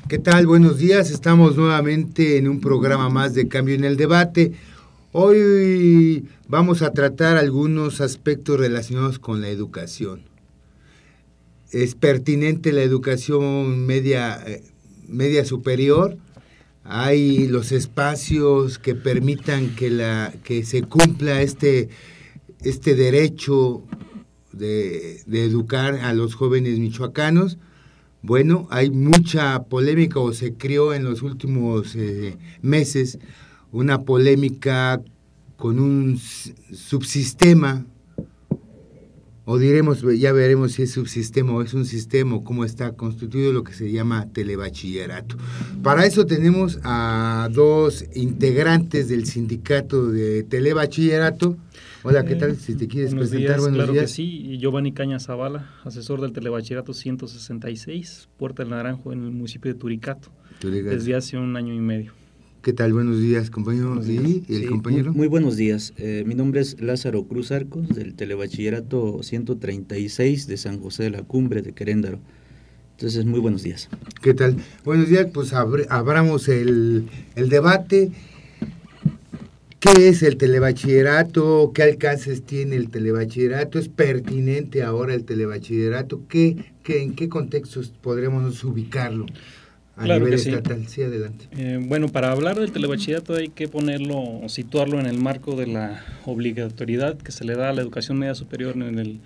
¿Qué tal? Buenos días. Estamos nuevamente en un programa más de Cambio en el Debate. Hoy vamos a tratar algunos aspectos relacionados con la educación. Es pertinente la educación media superior. Hay los espacios que permitan que se cumpla este derecho de educar a los jóvenes michoacanos. Bueno, hay mucha polémica, o se creó en los últimos meses una polémica con un subsistema, o diremos, ya veremos si es subsistema o es un sistema, o cómo está constituido lo que se llama telebachillerato. Para eso tenemos a dos integrantes del sindicato de telebachillerato. Hola, ¿qué tal? Si te quieres presentar, buenos claro días. Que sí, Giovanni Caña Zavala, asesor del telebachillerato 166, Puerta del Naranjo, en el municipio de Turicato, desde hace 1 año y medio. ¿Qué tal? Buenos días, compañero. Buenos días. ¿Y el compañero? Muy buenos días. Mi nombre es Lázaro Cruz Arcos, del telebachillerato 136 de San José de la Cumbre de Queréndaro. Entonces, muy buenos días. ¿Qué tal? Buenos días, pues abramos el debate. ¿Qué es el telebachillerato? ¿Qué alcances tiene el telebachillerato? ¿Es pertinente ahora el telebachillerato? ¿En qué contextos podremos ubicarlo a nivel estatal? Sí, adelante. Bueno, para hablar del telebachillerato hay que situarlo en el marco de la obligatoriedad que se le da a la educación media superior en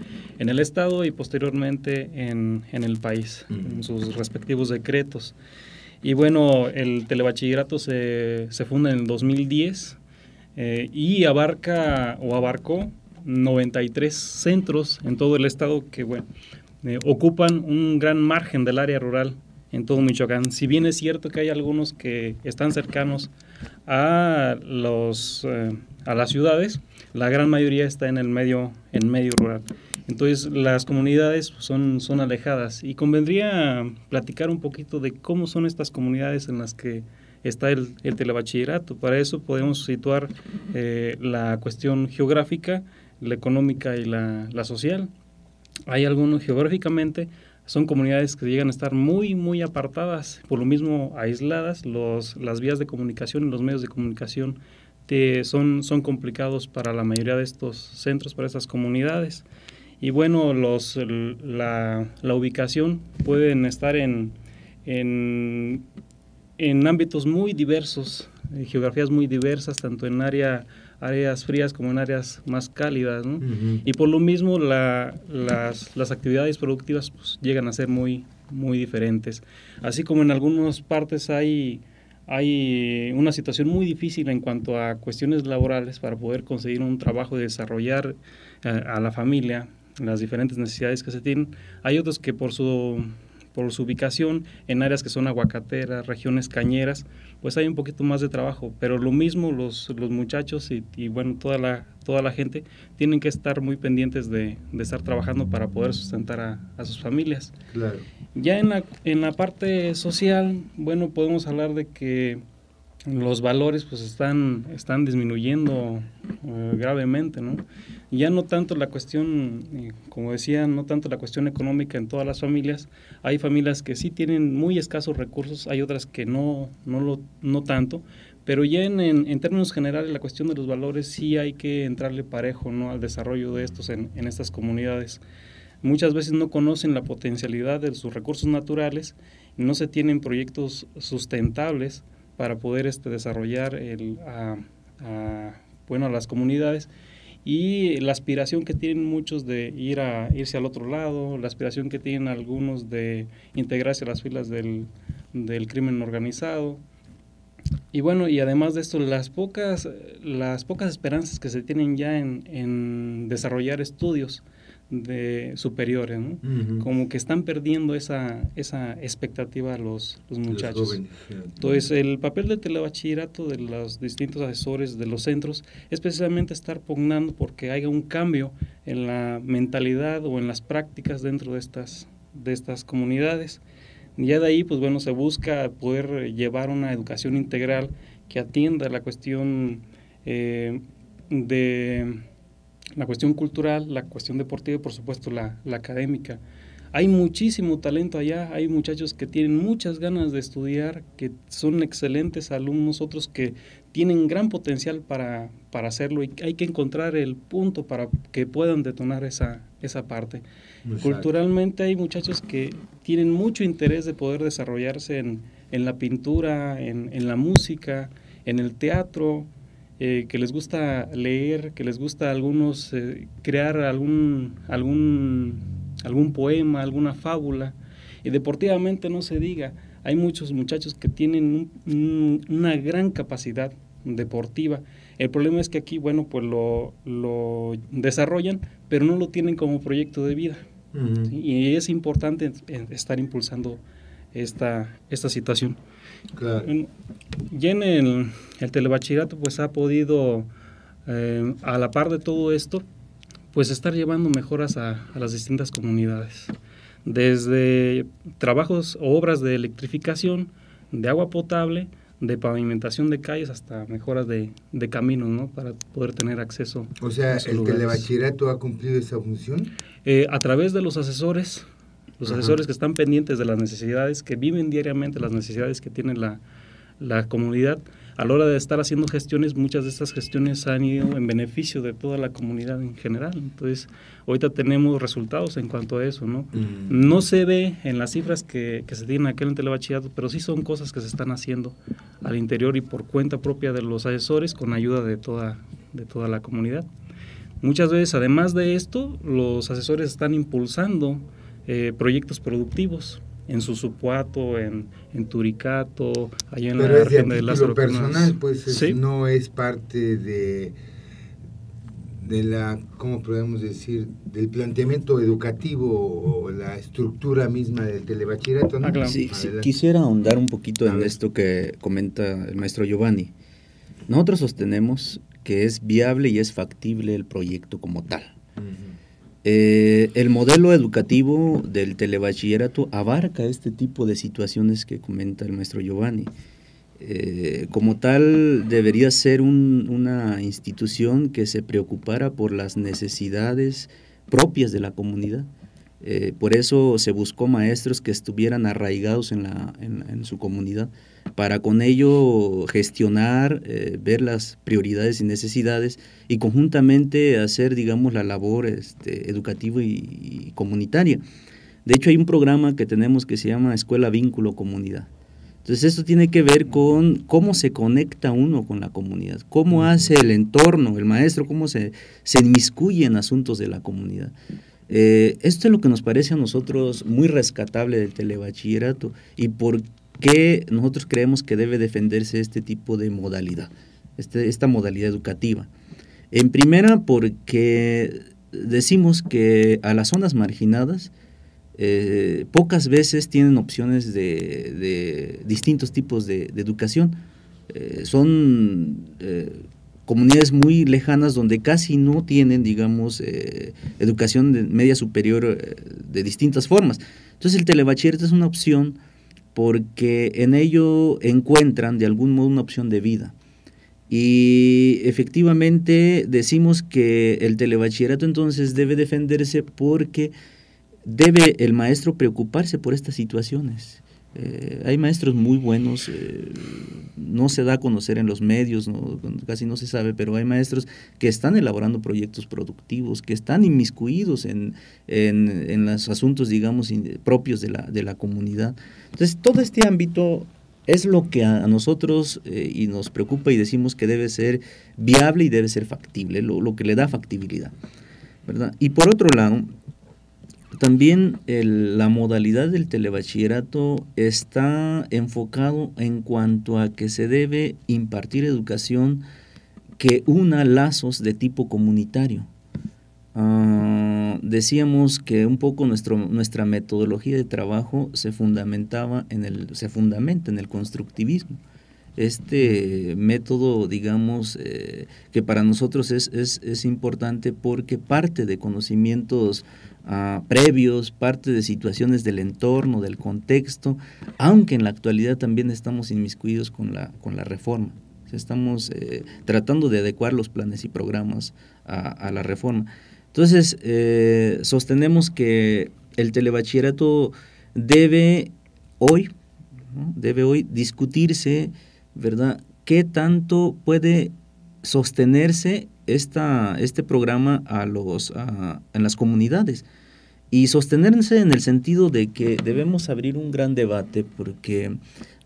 el Estado y posteriormente en el país, en sus respectivos decretos. Y bueno, el telebachillerato se funda en el 2010. Y abarcó 93 centros en todo el estado que ocupan un gran margen del área rural en todo Michoacán. Si bien es cierto que hay algunos que están cercanos a las ciudades, la gran mayoría está en medio rural. Entonces las comunidades son alejadas, y convendría platicar un poquito de cómo son estas comunidades en las que está el telebachillerato. Para eso podemos situar la cuestión geográfica, la económica y la social. Hay algunos geográficamente, son comunidades que llegan a estar muy, muy apartadas, por lo mismo aisladas. Las vías de comunicación y los medios de comunicación son complicados para la mayoría de estos centros, para estas comunidades. Y bueno, la ubicación pueden estar en ámbitos muy diversos, geografías muy diversas, tanto en áreas frías como en áreas más cálidas, ¿no? Y por lo mismo las actividades productivas pues llegan a ser muy, muy diferentes. Así como en algunas partes hay una situación muy difícil en cuanto a cuestiones laborales para poder conseguir un trabajo y desarrollar a la familia, las diferentes necesidades que se tienen. Hay otros que por su ubicación en áreas que son aguacateras, regiones cañeras, pues hay un poquito más de trabajo, pero lo mismo los muchachos y bueno, toda la gente tienen que estar muy pendientes de estar trabajando para poder sustentar a sus familias. Claro. Ya en la parte social, bueno, podemos hablar de que los valores pues están disminuyendo gravemente, ¿no? Ya no tanto la cuestión, como decía, no tanto la cuestión económica en todas las familias. Hay familias que sí tienen muy escasos recursos, hay otras que no tanto, pero ya en términos generales la cuestión de los valores sí hay que entrarle parejo, ¿no?, al desarrollo de estos en estas comunidades. Muchas veces no conocen la potencialidad de sus recursos naturales, no se tienen proyectos sustentables para poder desarrollar a las comunidades, y la aspiración que tienen muchos de irse al otro lado, la aspiración que tienen algunos de integrarse a las filas del crimen organizado. Y bueno, y además de esto, las pocas esperanzas que se tienen ya en desarrollar estudios superiores, ¿no? Como que están perdiendo esa expectativa los muchachos. Los jóvenes. Entonces, el papel del telebachillerato, de los distintos asesores de los centros, es precisamente estar pugnando porque haya un cambio en la mentalidad o en las prácticas dentro de estas comunidades. Ya de ahí, pues bueno, se busca poder llevar una educación integral que atienda la cuestión la cuestión cultural, la cuestión deportiva y por supuesto la académica hay muchísimo talento allá, hay muchachos que tienen muchas ganas de estudiar, que son excelentes alumnos, otros que tienen gran potencial para hacerlo, y hay que encontrar el punto para que puedan detonar esa parte. Exacto. Culturalmente hay muchachos que tienen mucho interés de poder desarrollarse en la pintura, en la música, en el teatro, que les gusta leer, que les gusta a algunos crear algún poema, alguna fábula, y deportivamente no se diga, hay muchos muchachos que tienen una gran capacidad deportiva. El problema es que aquí, bueno, pues lo desarrollan, pero no lo tienen como proyecto de vida. Uh-huh. ¿Sí? Y es importante estar impulsando esta situación. Claro. Ya en el telebachillerato, pues ha podido, a la par de todo esto, pues estar llevando mejoras a las distintas comunidades, desde trabajos o obras de electrificación, de agua potable, de pavimentación de calles, hasta mejoras de caminos, ¿no? Para poder tener acceso. O sea, ¿el telebachillerato ha cumplido esa función? A través de los asesores que están pendientes de las necesidades, que viven diariamente las necesidades que tiene la comunidad. A la hora de estar haciendo gestiones, muchas de estas gestiones han ido en beneficio de toda la comunidad en general. Entonces, ahorita tenemos resultados en cuanto a eso, ¿no? No se ve en las cifras que se tienen aquí en el telebachillerato, pero sí son cosas que se están haciendo al interior y por cuenta propia de los asesores, con ayuda de toda la comunidad. Muchas veces, además de esto, los asesores están impulsando proyectos productivos en Susupuato, en Turicato, allá en pero la región de Lázaro Cárdenas. Pero personal, pues ¿sí? No es parte de la, ¿cómo podemos decir?, del planteamiento educativo o la estructura misma del telebachillerato, ¿no? Claro. Sí, quisiera ahondar un poquito en esto que comenta el maestro Giovanni. Nosotros sostenemos que es viable y es factible el proyecto como tal. Uh-huh. El modelo educativo del telebachillerato abarca este tipo de situaciones que comenta el maestro Giovanni. Como tal, debería ser una institución que se preocupara por las necesidades propias de la comunidad. Por eso se buscó maestros que estuvieran arraigados en su comunidad, para con ello gestionar, ver las prioridades y necesidades y conjuntamente hacer, digamos, la labor educativa y comunitaria. De hecho, hay un programa que tenemos que se llama Escuela Vínculo Comunidad. Entonces, esto tiene que ver con cómo se conecta uno con la comunidad, cómo hace el entorno, el maestro, cómo se inmiscuye en asuntos de la comunidad. Esto es lo que nos parece a nosotros muy rescatable del telebachillerato y por qué nosotros creemos que debe defenderse este tipo de modalidad, esta modalidad educativa. En primera, porque decimos que a las zonas marginadas pocas veces tienen opciones de distintos tipos de educación. Son comunidades muy lejanas donde casi no tienen, digamos, educación de media superior de distintas formas. Entonces el telebachillerato es una opción porque en ello encuentran de algún modo una opción de vida. Y efectivamente decimos que el telebachillerato entonces debe defenderse porque debe el maestro preocuparse por estas situaciones. Hay maestros muy buenos, no se da a conocer en los medios, casi no se sabe, pero hay maestros que están elaborando proyectos productivos, que están inmiscuidos en los asuntos, digamos, propios de la comunidad. Entonces, todo este ámbito es lo que a nosotros y nos preocupa y decimos que debe ser viable y debe ser factible, lo que le da factibilidad, ¿verdad? Y por otro lado, también la modalidad del telebachillerato está enfocado en cuanto a que se debe impartir educación que una lazos de tipo comunitario. Decíamos que un poco nuestra metodología de trabajo se fundamenta en el constructivismo. Este método, digamos, que para nosotros es importante porque parte de conocimientos previos, parte de situaciones del entorno, del contexto, aunque en la actualidad también estamos inmiscuidos con la reforma. O sea, estamos tratando de adecuar los planes y programas a la reforma. Entonces, sostenemos que el telebachillerato debe hoy discutirse, ¿verdad? ¿Qué tanto puede sostenerse este programa en las comunidades? Y sostenerse en el sentido de que debemos abrir un gran debate porque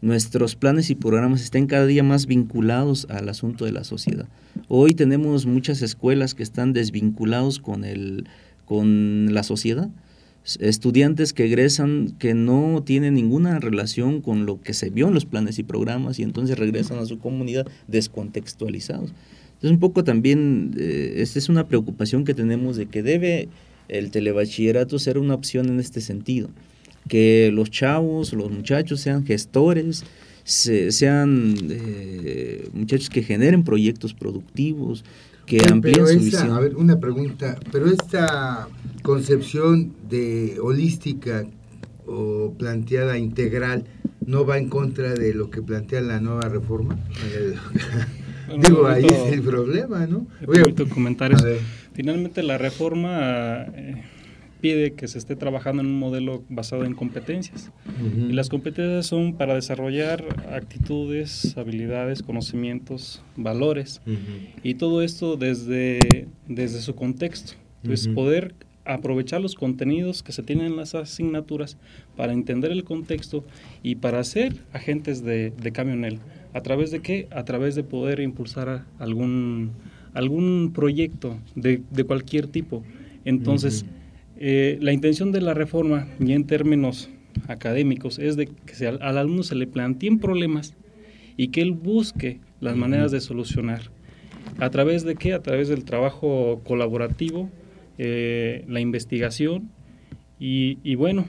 nuestros planes y programas estén cada día más vinculados al asunto de la sociedad. Hoy tenemos muchas escuelas que están desvinculados con la sociedad. Estudiantes que egresan que no tienen ninguna relación con lo que se vio en los planes y programas y entonces regresan a su comunidad descontextualizados. Entonces un poco también esta es una preocupación que tenemos de que debe el telebachillerato ser una opción en este sentido, que los chavos, los muchachos sean gestores, sean muchachos que generen proyectos productivos, que amplíen su visión. A ver, una pregunta, pero esta concepción de holística o planteada integral no va en contra de lo que plantea la nueva reforma. Digo, ahí es el problema, ¿no? Permito comentarios. Finalmente la reforma pide que se esté trabajando en un modelo basado en competencias. Y las competencias son para desarrollar actitudes, habilidades, conocimientos, valores. Y todo esto desde su contexto. Entonces, poder aprovechar los contenidos que se tienen en las asignaturas para entender el contexto y para ser agentes de cambio en él. ¿A través de qué? A través de poder impulsar algún proyecto de cualquier tipo. Entonces, la intención de la reforma, ya en términos académicos, es de que al alumno se le planteen problemas y que él busque las maneras de solucionar. ¿A través de qué? A través del trabajo colaborativo, la investigación y bueno,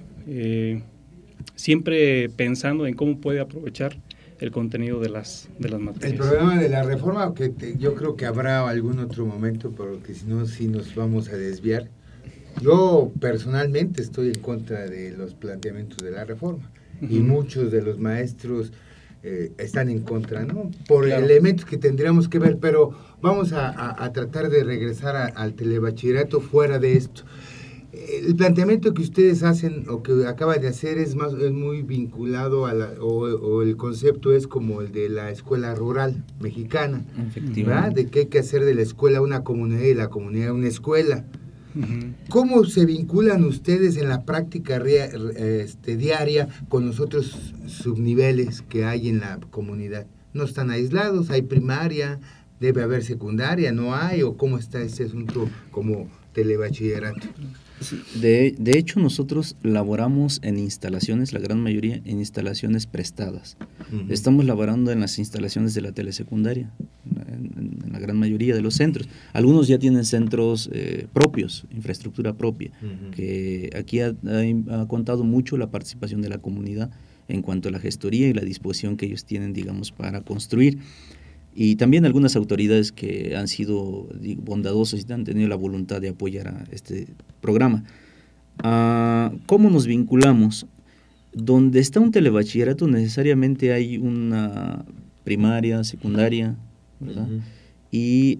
siempre pensando en cómo puede aprovechar el contenido de las materias. El problema de la reforma, que yo creo que habrá algún otro momento, porque si no, sí nos vamos a desviar. Yo personalmente estoy en contra de los planteamientos de la reforma y muchos de los maestros están en contra, ¿no? Por elementos que tendríamos que ver, pero vamos a tratar de regresar al telebachillerato fuera de esto. El planteamiento que ustedes hacen o que acaban de hacer es muy vinculado o el concepto es como el de la escuela rural mexicana, ¿verdad? De que hay que hacer de la escuela una comunidad y de la comunidad una escuela. ¿Cómo se vinculan ustedes en la práctica diaria con los otros subniveles que hay en la comunidad? ¿No están aislados? ¿Hay primaria? ¿Debe haber secundaria? ¿No hay? ¿O cómo está ese asunto como telebachillerato? Sí, de hecho, nosotros laboramos en instalaciones, la gran mayoría en instalaciones prestadas. Estamos laborando en las instalaciones de la telesecundaria, en la gran mayoría de los centros. Algunos ya tienen centros propios, infraestructura propia, que aquí ha contado mucho la participación de la comunidad en cuanto a la gestoría y la disposición que ellos tienen, digamos, para construir. Y también algunas autoridades que han sido bondadosas y han tenido la voluntad de apoyar a este programa. ¿Cómo nos vinculamos? Donde está un telebachillerato necesariamente hay una primaria, secundaria, ¿verdad? Y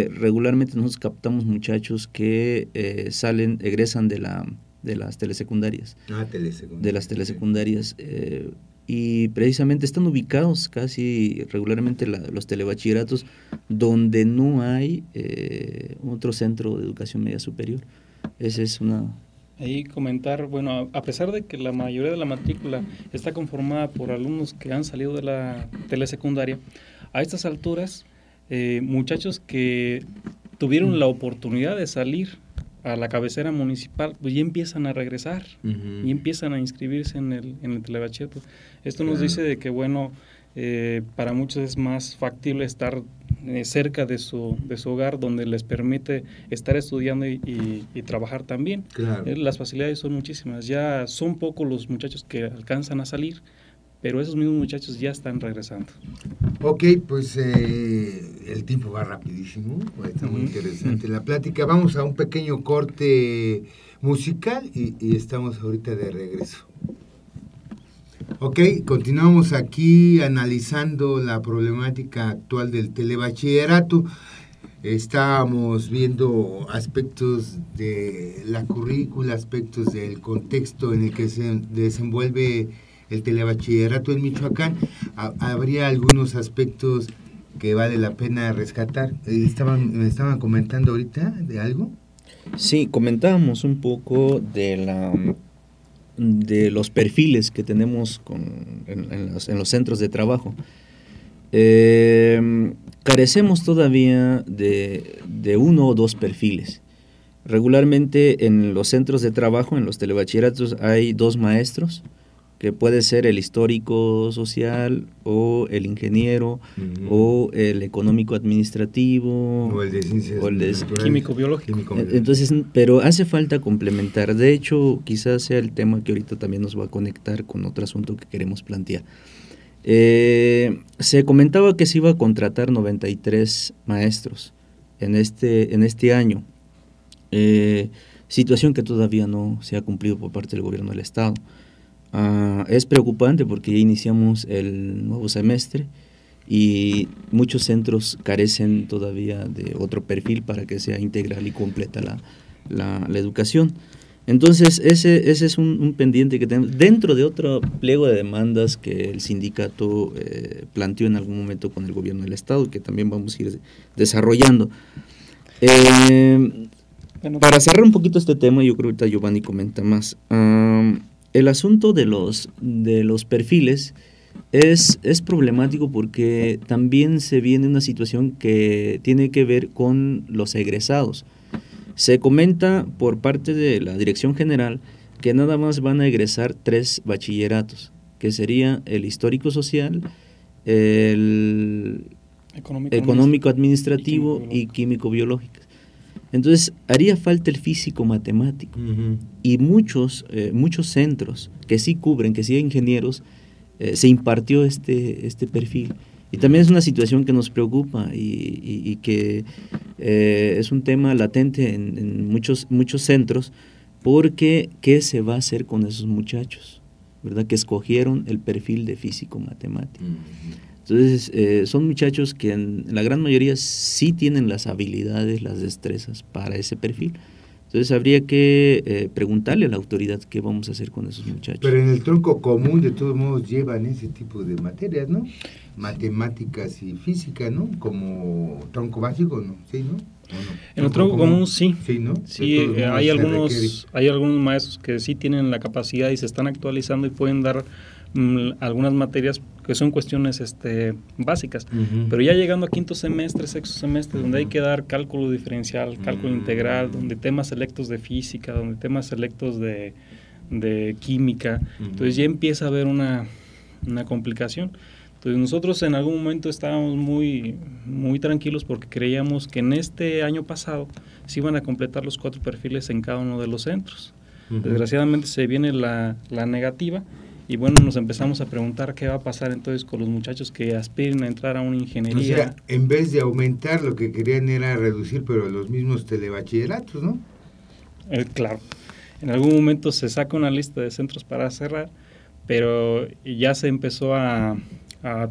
regularmente nosotros captamos muchachos que egresan de las telesecundarias. De las telesecundarias. Y precisamente están ubicados casi regularmente los telebachilleratos donde no hay otro centro de educación media superior. Esa es una... Ahí comentar, bueno, a pesar de que la mayoría de la matrícula está conformada por alumnos que han salido de la telesecundaria, a estas alturas, muchachos que tuvieron la oportunidad de salir a la cabecera municipal, pues ya empiezan a regresar y empiezan a inscribirse en el telebachillerato. Esto nos dice de que, bueno, para muchos es más factible estar cerca de su hogar, donde les permite estar estudiando y trabajar también. Las facilidades son muchísimas. Ya son pocos los muchachos que alcanzan a salir, pero esos mismos muchachos ya están regresando. Ok, pues el tiempo va rapidísimo, está muy interesante la plática. Vamos a un pequeño corte musical y estamos ahorita de regreso. Ok, continuamos aquí analizando la problemática actual del telebachillerato. estábamos viendo aspectos de la currícula, aspectos del contexto en el que se desenvuelve el telebachillerato en Michoacán. Habría algunos aspectos que vale la pena rescatar. Me estaban comentando ahorita de algo. Sí, comentábamos un poco de los perfiles que tenemos en los centros de trabajo. Carecemos todavía de uno o dos perfiles. Regularmente en los centros de trabajo, en los telebachilleratos, hay dos maestros, que puede ser el histórico social o el ingeniero o el económico administrativo o el de ciencias químico biológico. Entonces, pero hace falta complementar. De hecho, quizás sea el tema que ahorita también nos va a conectar con otro asunto que queremos plantear. Se comentaba que se iba a contratar 93 maestros en este año, situación que todavía no se ha cumplido por parte del gobierno del estado. Es preocupante porque ya iniciamos el nuevo semestre y muchos centros carecen todavía de otro perfil para que sea integral y completa la educación. Entonces, ese es un pendiente que tenemos dentro de otro pliego de demandas que el sindicato planteó en algún momento con el gobierno del estado y que también vamos a ir desarrollando. Para cerrar un poquito este tema, yo creo que ahorita Giovanni comenta más. El asunto de los perfiles es problemático porque también se viene una situación que tiene que ver con los egresados. Se comenta por parte de la Dirección General que nada más van a egresar 3 bachilleratos, que sería el histórico social, el económico administrativo y químico biológico. Entonces, haría falta el físico matemático. Y muchos centros que sí cubren, que sí hay ingenieros, se impartió este perfil. Y también es una situación que nos preocupa y que es un tema latente en muchos centros, porque ¿qué se va a hacer con esos muchachos? ¿Verdad? Que escogieron el perfil de físico matemático. Entonces, son muchachos que en la gran mayoría sí tienen las habilidades, las destrezas para ese perfil. Entonces, habría que preguntarle a la autoridad qué vamos a hacer con esos muchachos. Pero en el tronco común, de todos modos, llevan ese tipo de materias, ¿no? Matemáticas y física, ¿no? Como tronco básico, ¿no? ¿Sí, no? En el tronco común sí. Sí, ¿no? Sí, hay algunos maestros que sí tienen la capacidad y se están actualizando y pueden dar algunas materias que son cuestiones básicas, pero ya llegando a quinto semestre, sexto semestre, donde hay que dar cálculo diferencial, cálculo integral, donde temas selectos de física, donde temas selectos de química, entonces ya empieza a haber una complicación. Entonces nosotros en algún momento estábamos muy tranquilos porque creíamos que en este año pasado se iban a completar los 4 perfiles en cada uno de los centros. Desgraciadamente se viene la negativa. Y bueno, nos empezamos a preguntar qué va a pasar entonces con los muchachos que aspiren a entrar a una ingeniería. O sea, en vez de aumentar, lo que querían era reducir, pero los mismos telebachilleratos, ¿no? Claro. En algún momento se saca una lista de centros para cerrar, pero ya se empezó a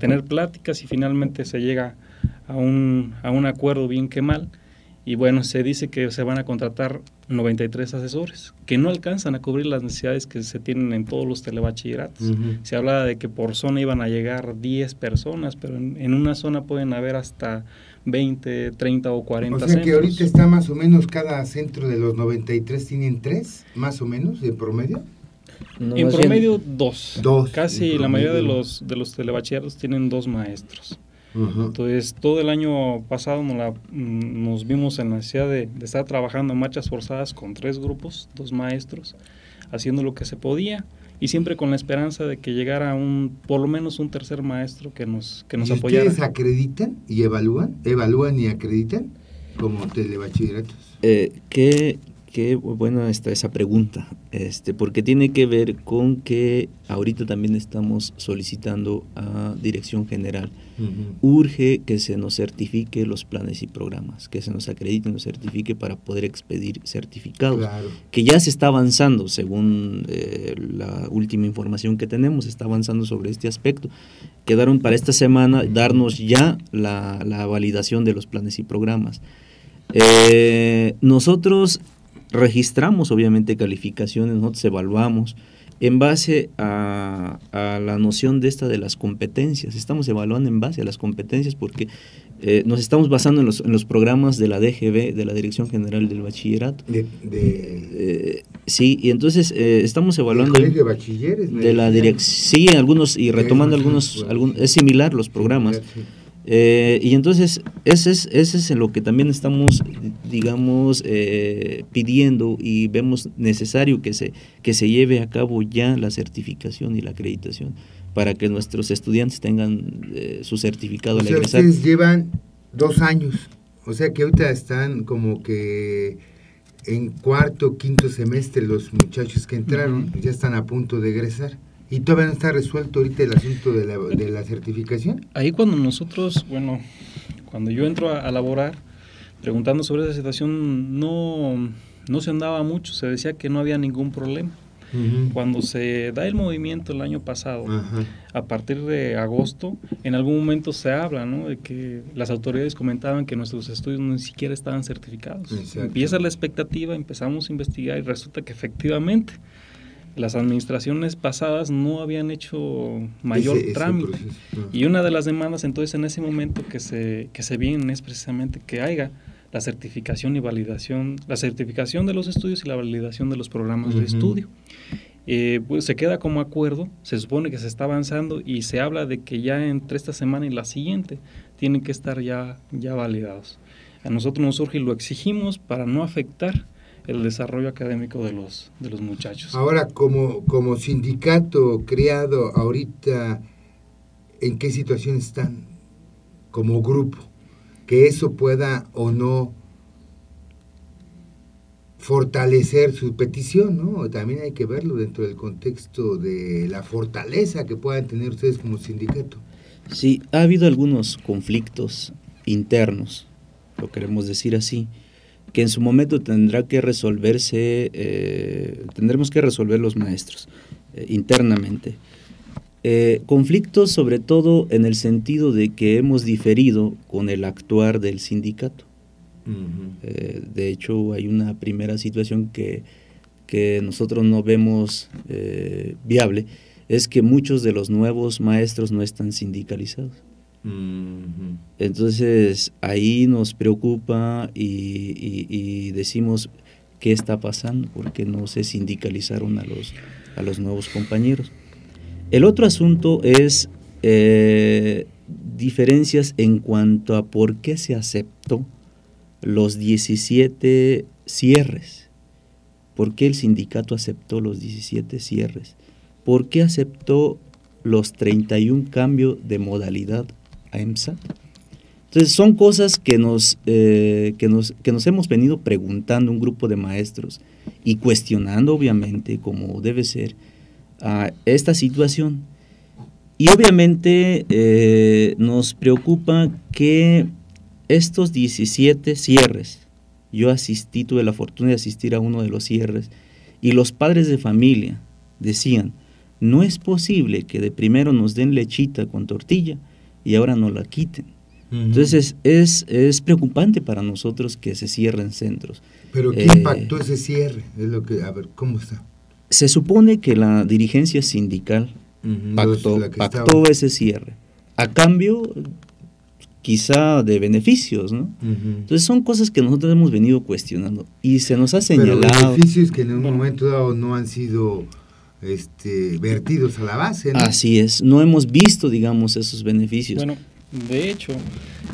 tener pláticas y finalmente se llega a un acuerdo bien que mal. Y bueno, se dice que se van a contratar 93 asesores, que no alcanzan a cubrir las necesidades que se tienen en todos los telebachilleratos. Se hablaba de que por zona iban a llegar 10 personas, pero en una zona pueden haber hasta 20, 30 o 40 centros. O sea que ahorita está más o menos cada centro de los 93 tienen 3, más o menos, de promedio. No, en promedio 2. Casi la mayoría de los telebachilleratos tienen 2 maestros. Entonces, todo el año pasado nos vimos en la necesidad de estar trabajando en marchas forzadas con 3 grupos, 2 maestros, haciendo lo que se podía y siempre con la esperanza de que llegara por lo menos un tercer maestro que nos apoyara. ¿Ustedes acreditan y evalúan y acreditan como telebachilleratos? Qué buena está esa pregunta, porque tiene que ver con que ahorita también estamos solicitando a Dirección General. Urge que se nos certifique los planes y programas, que se nos acredite y nos certifique para poder expedir certificados, claro, que ya se está avanzando, según la última información que tenemos, está avanzando sobre este aspecto. Quedaron para esta semana darnos ya la validación de los planes y programas. Nosotros registramos obviamente calificaciones, nosotros evaluamos en base a la noción de las competencias. Estamos evaluando en base a las competencias porque nos estamos basando en los programas de la DGB, de la Dirección General del Bachillerato. Sí, y entonces estamos evaluando de bachilleres, de la sí, algunos, y retomando algunos, es similar los programas. Y entonces ese es en lo que también estamos, digamos, pidiendo y vemos necesario que se lleve a cabo ya la certificación y la acreditación para que nuestros estudiantes tengan su certificado al egresar. Ustedes llevan 2 años, o sea que ahorita están como que en 4º, 5º semestre los muchachos que entraron, ya están a punto de egresar. ¿Y todavía no está resuelto ahorita el asunto de la certificación? Ahí cuando nosotros, cuando yo entro a laborar, preguntando sobre esa situación, no se andaba mucho, se decía que no había ningún problema. Cuando se da el movimiento el año pasado, a partir de agosto, en algún momento se habla, ¿no?, de que las autoridades comentaban que nuestros estudios ni siquiera estaban certificados. Exacto. Empieza la expectativa, empezamos a investigar y resulta que efectivamente las administraciones pasadas no habían hecho mayor trámite. Y una de las demandas entonces en ese momento que se viene es precisamente que haya la certificación y validación, la certificación de los estudios y la validación de los programas de estudio. Pues se queda como acuerdo, se supone que se está avanzando y se habla de que ya entre esta semana y la siguiente tienen que estar ya validados. A nosotros nos surge y lo exigimos para no afectar el desarrollo académico de los muchachos. Ahora, como sindicato creado ahorita, ¿en qué situación están como grupo? Que eso pueda o no fortalecer su petición, ¿no? También hay que verlo dentro del contexto de la fortaleza que puedan tener ustedes como sindicato. Sí, ha habido algunos conflictos internos, lo queremos decir así, que en su momento tendremos que resolver los maestros internamente. Conflictos sobre todo en el sentido de que hemos diferido con el actuar del sindicato. De hecho, hay una primera situación que nosotros no vemos viable, es que muchos de los nuevos maestros no están sindicalizados. Entonces ahí nos preocupa y decimos qué está pasando, porque no se sindicalizaron a los nuevos compañeros. El otro asunto es diferencias en cuanto a por qué se aceptó los 17 cierres. ¿Por qué el sindicato aceptó los 17 cierres? ¿Por qué aceptó los 31 cambios de modalidad a EMSA? Entonces son cosas que nos hemos venido preguntando un grupo de maestros y cuestionando obviamente como debe ser a esta situación. Y obviamente nos preocupa que estos 17 cierres, yo tuve la fortuna de asistir a uno de los cierres y los padres de familia decían, no es posible que de primero nos den lechita con tortilla y ahora nos la quiten. Entonces es preocupante para nosotros que se cierren centros. ¿Pero qué impactó ese cierre? Es lo que, a ver, ¿cómo está? Se supone que la dirigencia sindical pactó ese cierre, a cambio quizá de beneficios, ¿no? Entonces son cosas que nosotros hemos venido cuestionando y se nos ha señalado. Pero beneficios que en un momento dado no han sido vertidos a la base, ¿no? Así es, no hemos visto, digamos, esos beneficios. Bueno, de hecho,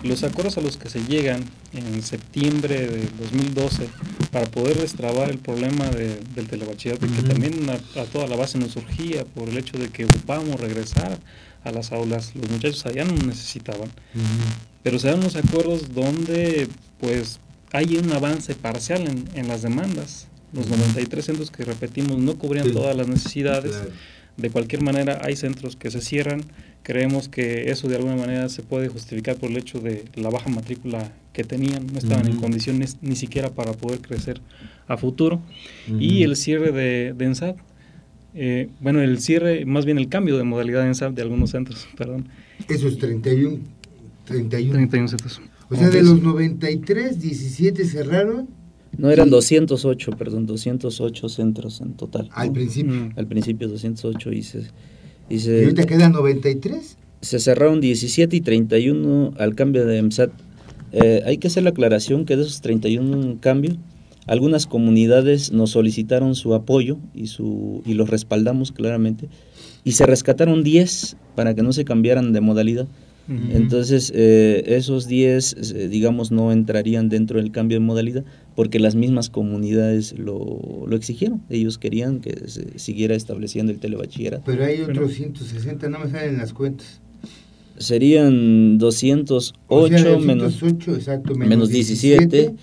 los acuerdos a los que se llegan en septiembre de 2012 para poder destrabar el problema del telebachillerato, que también a toda la base nos surgía por el hecho de que ocupábamos regresar a las aulas, los muchachos allá no necesitaban, pero se dan unos acuerdos donde pues hay un avance parcial en las demandas. Los 93 centros que repetimos no cubrían todas las necesidades. Claro. De cualquier manera, hay centros que se cierran. Creemos que eso de alguna manera se puede justificar por el hecho de la baja matrícula que tenían. No estaban en condiciones ni siquiera para poder crecer a futuro. Y el cierre de ENSAD. Bueno, el cierre, más bien el cambio de modalidad de ENSAD de algunos centros, perdón. Esos 31 centros. O sea, de los 93, 17 cerraron. No, eran 208 centros en total. Al principio. Al principio 208 ¿Y ahorita quedan 93? Se cerraron 17 y 31 al cambio de ENSAD. Hay que hacer la aclaración que de esos 31 cambios, algunas comunidades nos solicitaron su apoyo y los respaldamos claramente, y se rescataron 10 para que no se cambiaran de modalidad. Entonces, esos 10, digamos, no entrarían dentro del cambio de modalidad porque las mismas comunidades lo exigieron. Ellos querían que se siguiera estableciendo el telebachillerato. Pero hay otros 160, no me salen las cuentas. Serían 208, o sea, 208 exacto, menos 17,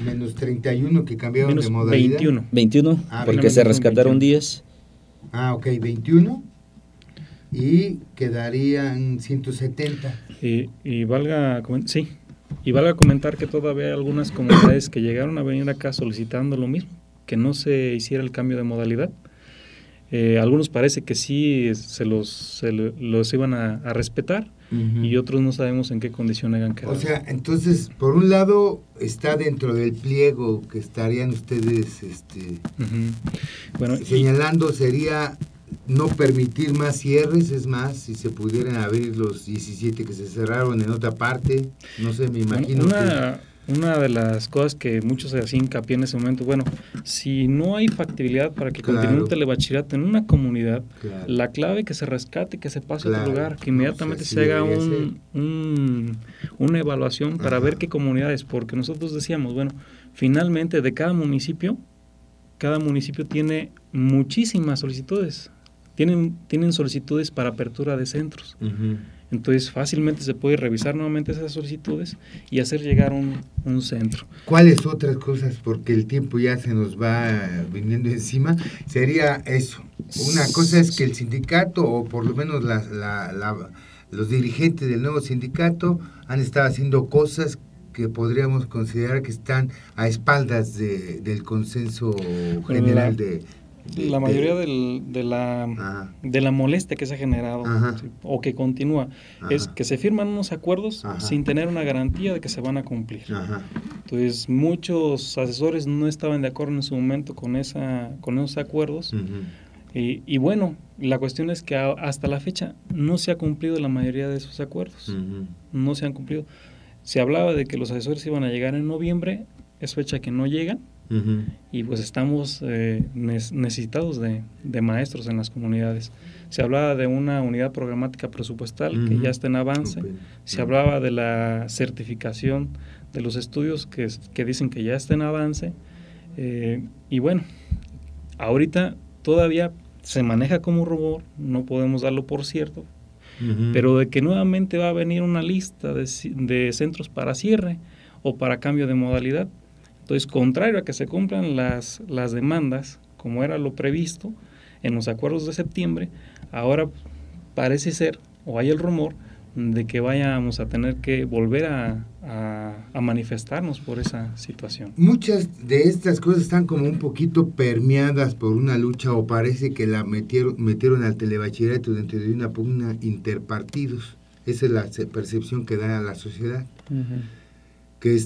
menos 31 que cambiaron menos de modalidad. 21 porque se rescataron 10. Ok, 21. Y quedarían 170. Y valga comentar que todavía hay algunas comunidades que llegaron a venir acá solicitando lo mismo, que no se hiciera el cambio de modalidad. Algunos parece que sí los iban a respetar, y otros no sabemos en qué condición hayan quedado. O sea, entonces, por un lado está dentro del pliego que estarían ustedes señalando, sería no permitir más cierres, es más, si se pudieran abrir los 17 que se cerraron en otra parte, no sé, me imagino Una de las cosas que muchos se hacían hincapié en ese momento, bueno, si no hay factibilidad para que continúe el telebachillerato en una comunidad, la clave es que se rescate, que se pase a otro lugar, que inmediatamente se haga una evaluación para ver qué comunidades, porque nosotros decíamos, bueno, finalmente de cada municipio tiene muchísimas solicitudes, tienen solicitudes para apertura de centros. Entonces fácilmente se puede revisar nuevamente esas solicitudes y hacer llegar un centro. ¿Cuáles otras cosas? Porque el tiempo ya se nos va viniendo encima. Sería eso. Una cosa es que el sindicato, o por lo menos los dirigentes del nuevo sindicato, han estado haciendo cosas que podríamos considerar que están a espaldas del consenso general la mayoría de la molestia que se ha generado o que continúa es que se firman unos acuerdos sin tener una garantía de que se van a cumplir. Entonces muchos asesores no estaban de acuerdo en su momento con esos acuerdos. Y bueno, la cuestión es que hasta la fecha no se ha cumplido la mayoría de esos acuerdos. No se han cumplido. Se hablaba de que los asesores iban a llegar en noviembre, es fecha que no llegan. Y pues estamos necesitados de maestros en las comunidades. Se hablaba de una unidad programática presupuestal que ya está en avance. Se hablaba de la certificación de los estudios que dicen que ya está en avance. Y bueno, ahorita todavía se maneja como rumor, no podemos darlo por cierto, pero de que nuevamente va a venir una lista de centros para cierre o para cambio de modalidad. Entonces, contrario a que se cumplan las demandas, como era lo previsto en los acuerdos de septiembre, ahora parece ser, o hay el rumor, de que vayamos a tener que volver a manifestarnos por esa situación. Muchas de estas cosas están como un poquito permeadas por una lucha, o parece que la metieron al telebachillerato dentro de una pugna interpartidos. Esa es la percepción que da a la sociedad. Que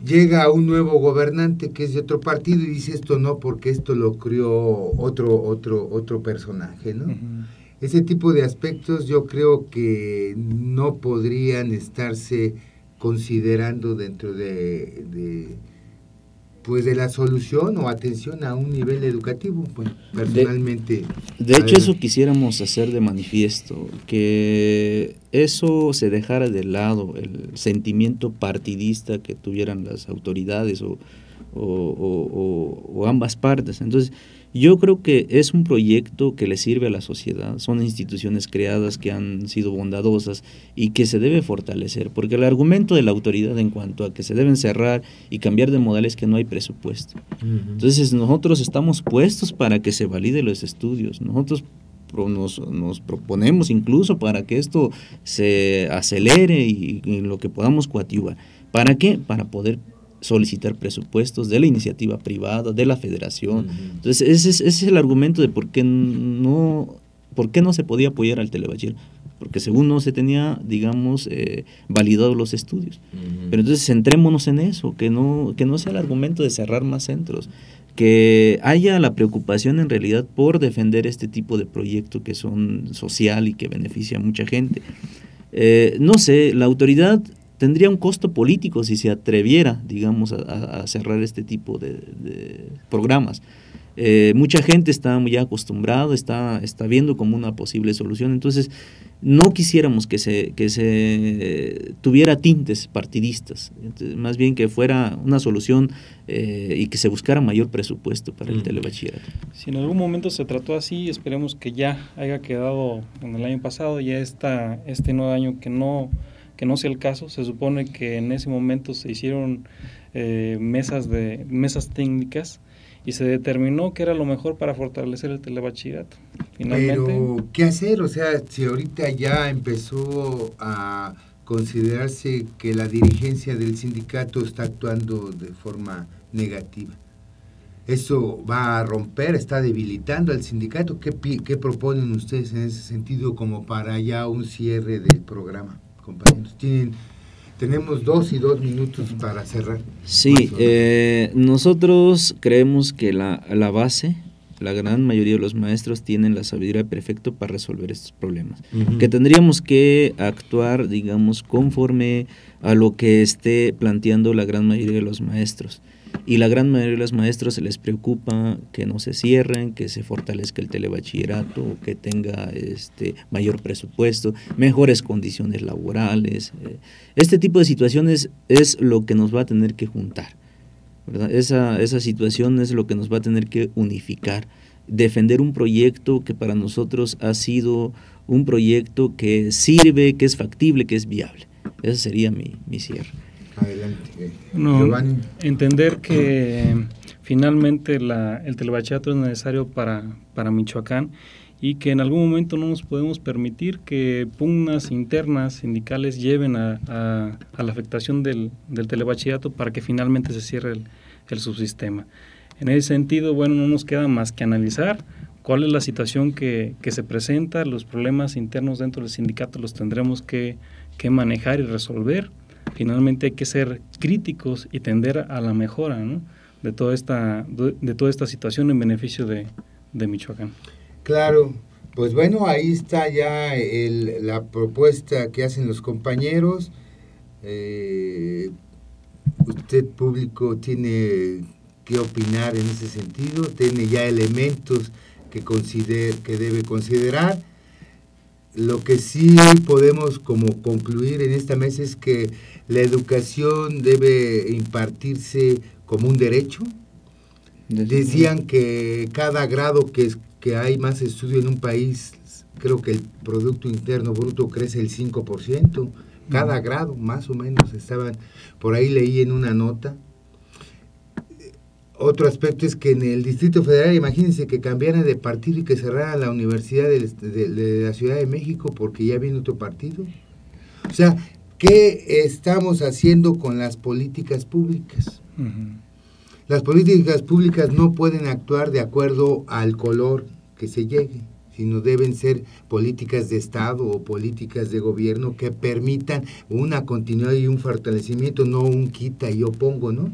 llega un nuevo gobernante que es de otro partido y dice esto no, porque esto lo crió otro personaje, ¿no? Ese tipo de aspectos yo creo que no podrían estarse considerando dentro de la solución o atención a un nivel educativo. Bueno, personalmente. De hecho, eso quisiéramos hacer de manifiesto, que eso se dejara de lado, el sentimiento partidista que tuvieran las autoridades o ambas partes. Entonces, Yo creo que es un proyecto que le sirve a la sociedad, son instituciones creadas que han sido bondadosas y que se debe fortalecer, porque el argumento de la autoridad en cuanto a que se deben cerrar y cambiar de modal es que no hay presupuesto. Entonces nosotros estamos puestos para que se validen los estudios, nosotros nos proponemos incluso para que esto se acelere y lo que podamos coadyuvar. ¿Para qué? Para poder solicitar presupuestos de la iniciativa privada, de la federación. Entonces ese es el argumento de por qué no se podía apoyar al telebachiller, porque según no se tenía, digamos, validados los estudios. Pero entonces centrémonos en eso, que no sea el argumento de cerrar más centros, que haya la preocupación en realidad por defender este tipo de proyectos que son social y que beneficia a mucha gente. No sé, la autoridad tendría un costo político si se atreviera, digamos, a cerrar este tipo de programas. Mucha gente está ya acostumbrada, está viendo como una posible solución, entonces no quisiéramos que se tuviera tintes partidistas, entonces, más bien que fuera una solución y que se buscara mayor presupuesto para el telebachillerato. Si en algún momento se trató así, esperemos que ya haya quedado en el año pasado, ya este nuevo año que no sea el caso. Se supone que en ese momento se hicieron mesas técnicas y se determinó que era lo mejor para fortalecer el telebachillerato. Finalmente, pero, ¿qué hacer? O sea, si ahorita ya empezó a considerarse que la dirigencia del sindicato está actuando de forma negativa, ¿eso va a romper, está debilitando al sindicato? ¿Qué proponen ustedes en ese sentido como para ya un cierre del programa, compañeros? Tenemos 2 minutos para cerrar. Sí, nosotros creemos que la base, la gran mayoría de los maestros tienen la sabiduría perfecta para resolver estos problemas. Que tendríamos que actuar, digamos, conforme a lo que esté planteando la gran mayoría de los maestros. Y la gran mayoría de los maestros se les preocupa que no se cierren, que se fortalezca el telebachillerato, que tenga mayor presupuesto, mejores condiciones laborales. Este tipo de situaciones es lo que nos va a tener que juntar, ¿verdad? Esa situación es lo que nos va a tener que unificar, defender un proyecto que para nosotros ha sido un proyecto que sirve, que es factible, que es viable. Ese sería mi cierre. Adelante. Giovanni. Entender que finalmente el telebachillerato es necesario para Michoacán y que en algún momento no nos podemos permitir que pugnas internas sindicales lleven a la afectación del telebachillerato para que finalmente se cierre el subsistema. En ese sentido, bueno, no nos queda más que analizar cuál es la situación que se presenta, los problemas internos dentro del sindicato los tendremos que manejar y resolver. Finalmente hay que ser críticos y tender a la mejora, ¿no?, de toda esta situación en beneficio de Michoacán. Claro, pues bueno, ahí está ya la propuesta que hacen los compañeros. Usted, público, tiene que opinar en ese sentido, tiene ya elementos que debe considerar. Lo que sí podemos como concluir en esta mesa es que la educación debe impartirse como un derecho. Decían que cada grado que hay más estudio en un país, creo que el Producto Interno Bruto crece el 5%, cada grado más o menos, por ahí leí en una nota. Otro aspecto es que en el Distrito Federal, imagínense que cambiara de partido y que cerrara la Universidad de la Ciudad de México porque ya viene otro partido. O sea, ¿qué estamos haciendo con las políticas públicas? Las políticas públicas no pueden actuar de acuerdo al color que se llegue, sino deben ser políticas de Estado o políticas de gobierno que permitan una continuidad y un fortalecimiento, no un quita y yo pongo, ¿no?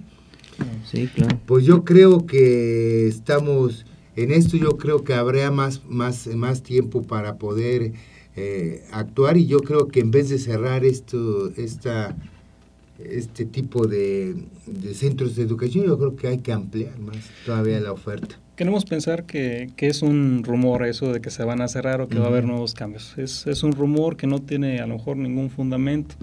Sí, claro. Pues yo creo que estamos en esto, yo creo que habrá más tiempo para poder actuar, y yo creo que en vez de cerrar este tipo de centros de educación, yo creo que hay que ampliar más todavía la oferta. Queremos pensar que es un rumor eso de que se van a cerrar o que va a haber nuevos cambios. Es un rumor que no tiene a lo mejor ningún fundamento.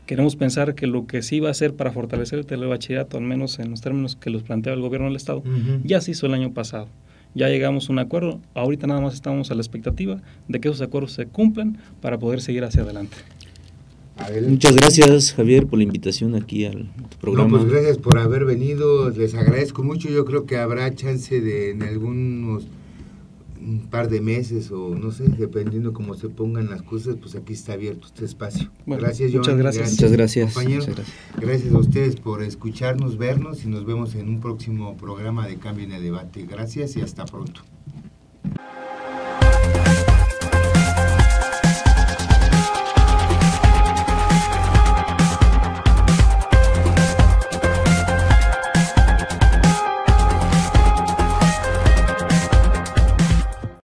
Queremos pensar que lo que sí va a hacer para fortalecer el telebachillerato, al menos en los términos que los plantea el gobierno del Estado, ya se hizo el año pasado. ya llegamos a un acuerdo, ahorita nada más estamos a la expectativa de que esos acuerdos se cumplan para poder seguir hacia adelante. Muchas gracias, Javier, por la invitación aquí al programa. No, pues gracias por haber venido, les agradezco mucho. Yo creo que habrá chance de en algunos un par de meses o no sé, dependiendo cómo se pongan las cosas, pues aquí está abierto este espacio. Bueno, gracias, muchas Giovanni, gracias. Muchas gracias. Compañero, Muchas gracias. Gracias a ustedes por escucharnos, vernos y nos vemos en un próximo programa de Cambio en el Debate. Gracias y hasta pronto.